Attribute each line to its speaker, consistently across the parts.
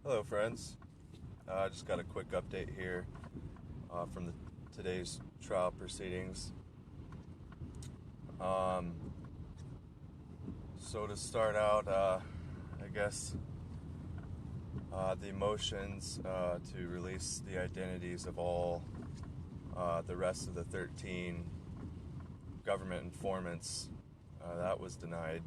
Speaker 1: Hello, friends. I just got a quick update here from today's trial proceedings. Um, so to start out, I guess the motions to release the identities of all the rest of the 13 government informants, that was denied,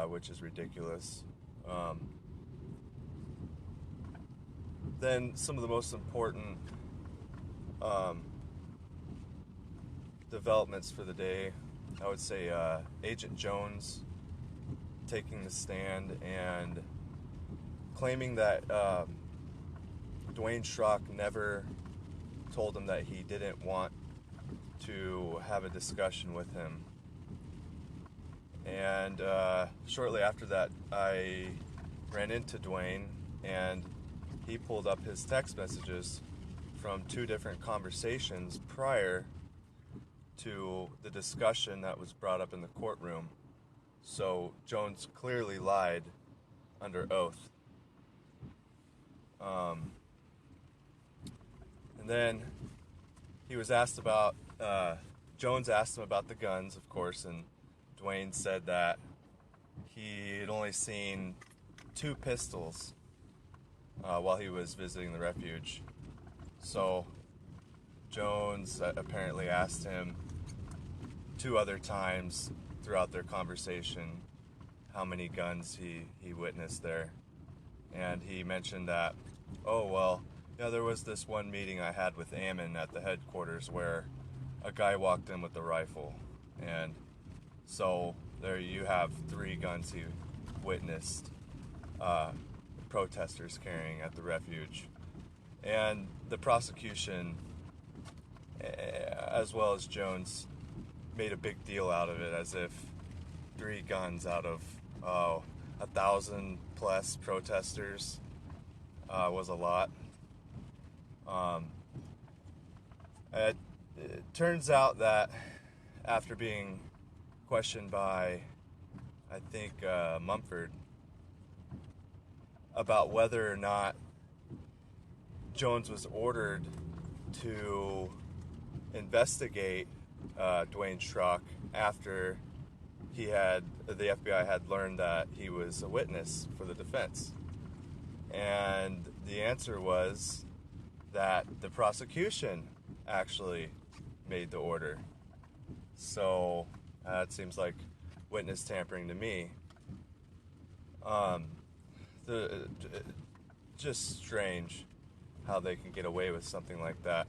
Speaker 1: which is ridiculous. Then some of the most important um, developments for the day, I would say Agent Jones taking the stand and claiming that Dwayne Schrock never told him that he didn't want to have a discussion with him. And shortly after that, I ran into Dwayne, and he pulled up his text messages from two different conversations prior to the discussion that was brought up in the courtroom. So Jones clearly lied under oath. And then he was asked about, Jones asked him about the guns, of course, and Dwayne said that he had only seen two pistols while he was visiting the refuge. So Jones apparently asked him two other times throughout their conversation how many guns he witnessed there. And he mentioned that, oh, well, yeah, there was this one meeting I had with Ammon at the headquarters where a guy walked in with a rifle. And so there you have three guns he witnessed protesters carrying at the refuge. And the prosecution, as well as Jones, made a big deal out of it, as if three guns out of 1,000 plus protesters was a lot. It turns out that after being questioned by, I think, Mumford about whether or not Jones was ordered to investigate Dwayne Schrock after the FBI had learned that he was a witness for the defense. And the answer was that the prosecution actually made the order. So it seems like witness tampering to me. Just strange how they can get away with something like that.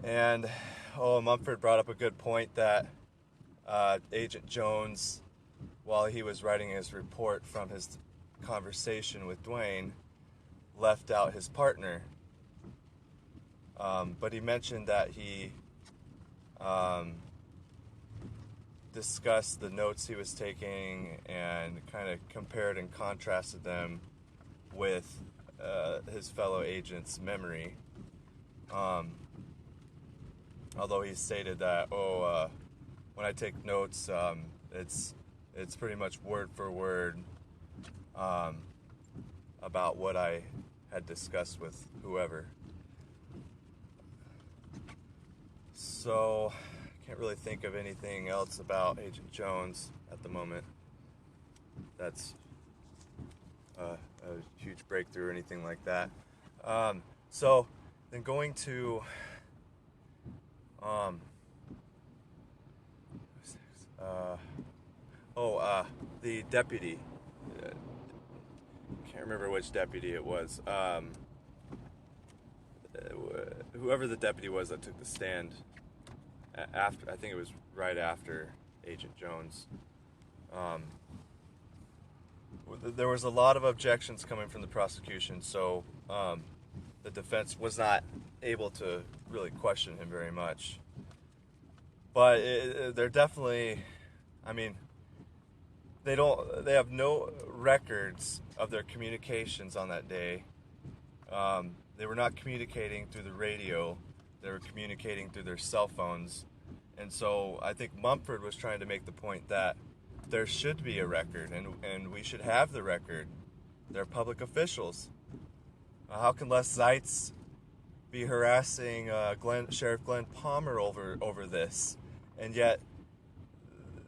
Speaker 1: And Mumford brought up a good point that Agent Jones, while he was writing his report from his conversation with Dwayne, left out his partner. But he mentioned that he discussed the notes he was taking and kind of compared and contrasted them with his fellow agent's memory. Although he stated that, when I take notes, it's pretty much word for word about what I had discussed with whoever. So I can't really think of anything else about Agent Jones at the moment that's a huge breakthrough or anything like that. So then going to the deputy. Can't remember which deputy it was. Whoever the deputy was that took the stand after, I think it was right after Agent Jones. There was a lot of objections coming from the prosecution, so the defense was not able to really question him very much. But they're definitely, I mean, they have no records of their communications on that day. They were not communicating through the radio. They were communicating through their cell phones. And so I think Mumford was trying to make the point that there should be a record, and we should have the record. They're public officials. How can Les Zeitz be harassing Sheriff Glenn Palmer over this, and yet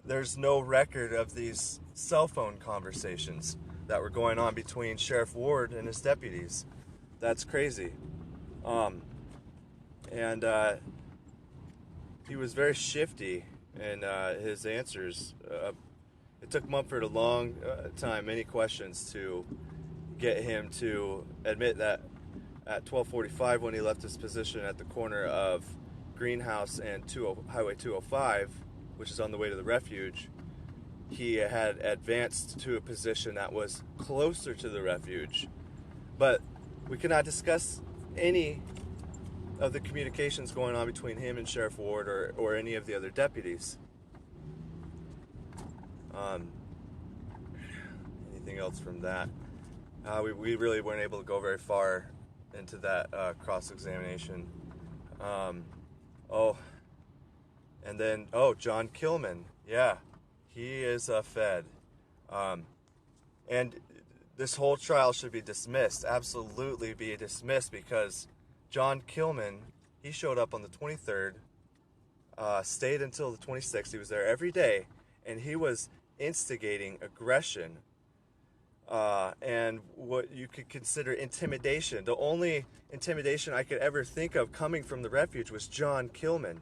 Speaker 1: there's no record of these cell phone conversations that were going on between Sheriff Ward and his deputies? That's crazy. And he was very shifty in his answers. It took Mumford a long time, many questions, to get him to admit that at 12:45, when he left his position at the corner of Greenhouse and Highway 205, which is on the way to the refuge, he had advanced to a position that was closer to the refuge. But we cannot discuss any of the communications going on between him and Sheriff Ward or any of the other deputies. Anything else from that? We really weren't able to go very far into that cross-examination. And then John Killman. Yeah, he is a Fed. And this whole trial should be dismissed, absolutely be dismissed, because John Killman, he showed up on the 23rd, stayed until the 26th. He was there every day, and he was instigating aggression and what you could consider intimidation. The only intimidation I could ever think of coming from the refuge was John Killman.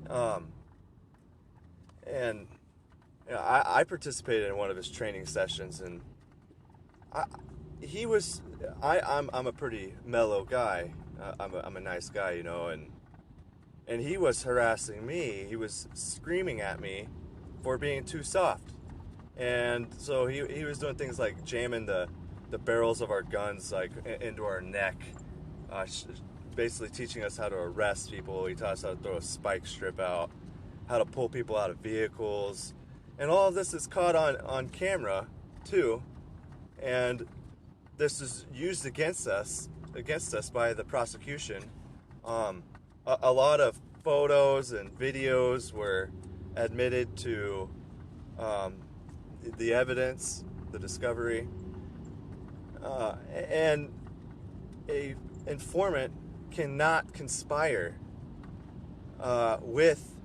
Speaker 1: And you know, I participated in one of his training sessions, and I'm a pretty mellow guy. I'm a nice guy, you know, and he was harassing me. He was screaming at me for being too soft. And so he was doing things like jamming the barrels of our guns like into our neck, basically teaching us how to arrest people. He taught us how to throw a spike strip out, how to pull people out of vehicles, and all of this is caught on camera too. And this is used against us by the prosecution. A lot of photos and videos were admitted to the evidence, the discovery, and a informant cannot conspire with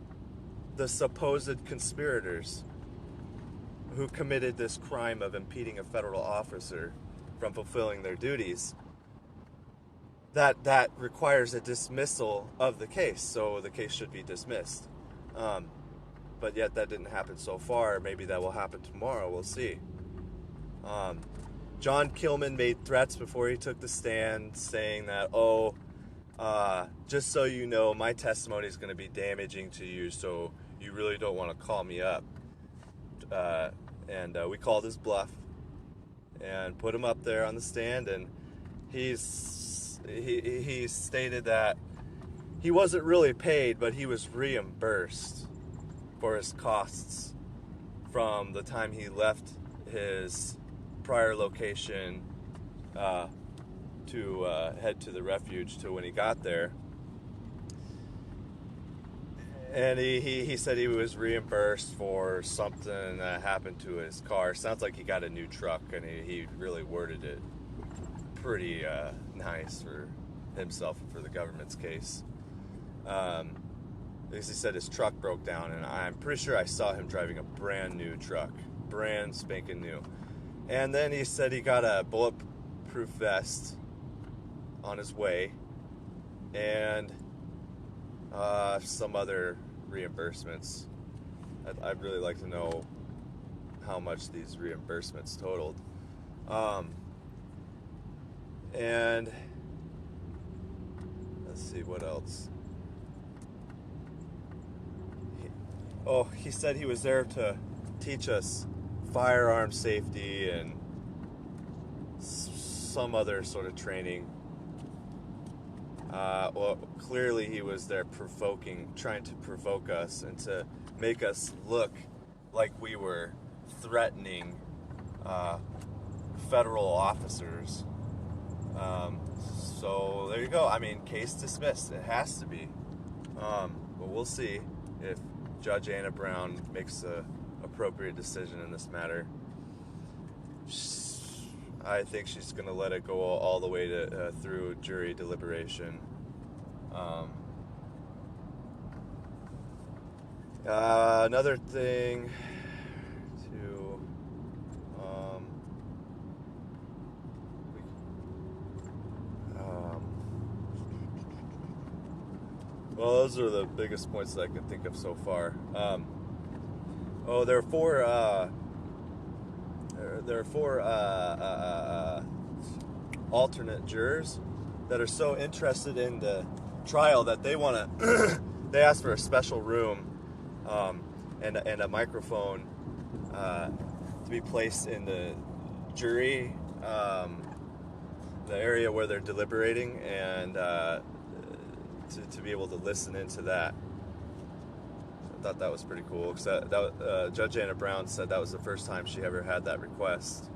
Speaker 1: the supposed conspirators who committed this crime of impeding a federal officer from fulfilling their duties. That requires a dismissal of the case, so the case should be dismissed. But yet that didn't happen so far. Maybe that will happen tomorrow. We'll see. John Killman made threats before he took the stand, saying that, just so you know, my testimony is going to be damaging to you, so you really don't want to call me up. And we called his bluff and put him up there on the stand, and he stated that he wasn't really paid, but he was reimbursed for his costs from the time he left his prior location to head to the refuge to when he got there. And he said he was reimbursed for something that happened to his car. Sounds like he got a new truck, and he really worded it pretty nice for himself and for the government's case. Because he said his truck broke down, and I'm pretty sure I saw him driving a brand new truck, brand spanking new. And then he said he got a bulletproof vest on his way, and some other reimbursements. I'd really like to know how much these reimbursements totaled. And let's see what else. He said he was there to teach us firearm safety and some other sort of training. Clearly he was there trying to provoke us and to make us look like we were threatening federal officers. So there you go. I mean, case dismissed. It has to be. But we'll see if Judge Anna Brown makes a appropriate decision in this matter. I think she's going to let it go all the way to through jury deliberation. Another thing to well, those are the biggest points that I can think of so far. There are four alternate jurors that are so interested in the trial that they want to. They ask for a special room and a microphone to be placed in the jury, the area where they're deliberating, and to be able to listen into that. I thought that was pretty cool, because Judge Anna Brown said that was the first time she ever had that request.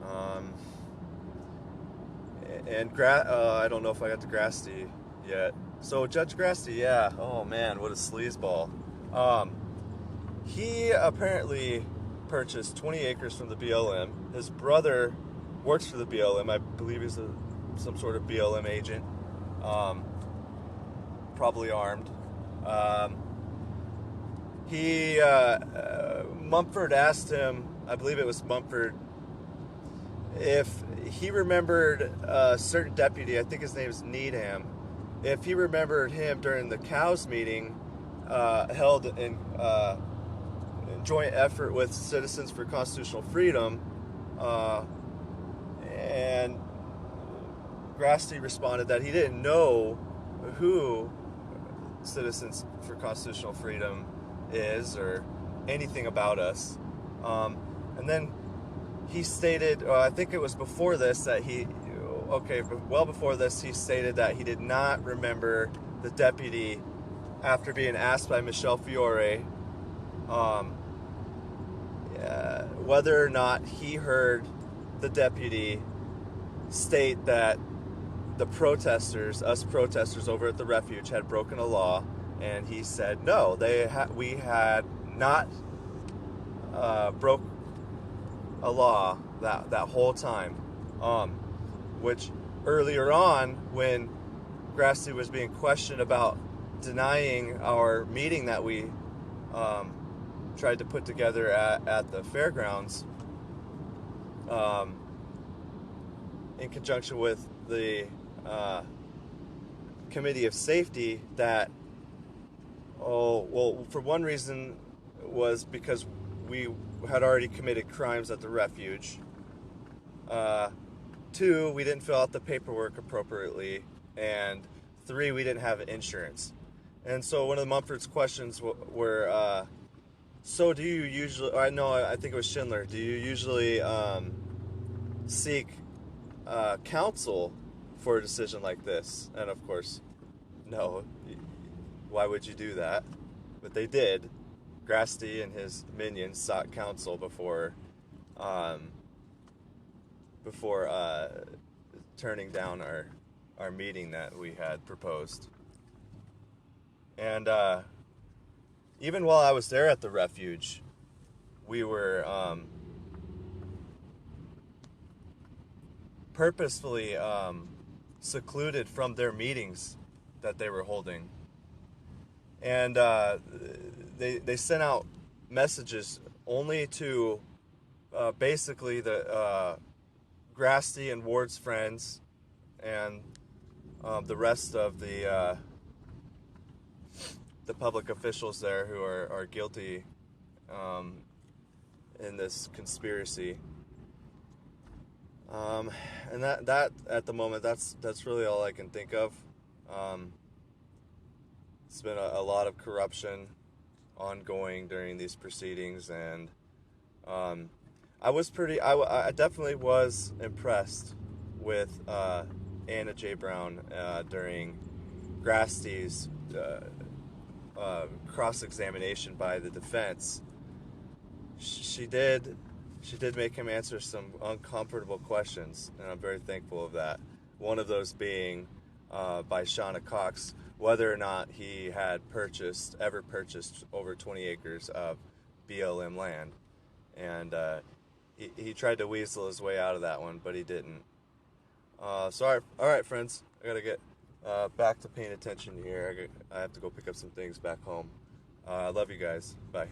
Speaker 1: I don't know if I got to Grasty yet. So Judge Grasty, yeah, oh man, what a sleazeball. He apparently purchased 20 acres from the BLM. His brother works for the BLM. I believe he's some sort of BLM agent, probably armed. Mumford asked him, I believe it was Mumford, if he remembered a certain deputy, I think his name is Needham, if he remembered him during the cows meeting held in joint effort with Citizens for Constitutional Freedom, and Grasty responded that he didn't know who Citizens for Constitutional Freedom is or anything about us. And then he stated, I think it was before this, that before this, he stated that he did not remember the deputy after being asked by Michelle Fiore whether or not he heard the deputy state that the protesters, us protesters over at the refuge, had broken a law, and he said no, we had not broke a law that whole time, which earlier on, when Grasty was being questioned about denying our meeting that we tried to put together at the fairgrounds, in conjunction with the Committee of Safety, that for one reason was because we had already committed crimes at the refuge. 2, we didn't fill out the paperwork appropriately, and 3, we didn't have insurance. And so one of the Mumford's questions were, so do you usually, I think it was Schindler, do you usually seek counsel for a decision like this? And of course, no. Why would you do that? But they did. Grasty and his minions sought counsel before turning down our meeting that we had proposed. And even while I was there at the refuge, we were purposefully secluded from their meetings that they were holding. And they sent out messages only to basically the Grasty and Ward's friends and the rest of the public officials there who are guilty in this conspiracy. And that at the moment, that's really all I can think of. It's been a lot of corruption ongoing during these proceedings, and I definitely was impressed with Anna J. Brown during Grasty's cross-examination by the defense. She did make him answer some uncomfortable questions, and I'm very thankful of that. One of those being by Shauna Cox, whether or not he had ever purchased over 20 acres of BLM land, and he tried to weasel his way out of that one, but he didn't. Sorry. All right, friends. I gotta get back to paying attention here. I have to go pick up some things back home. I love you guys. Bye.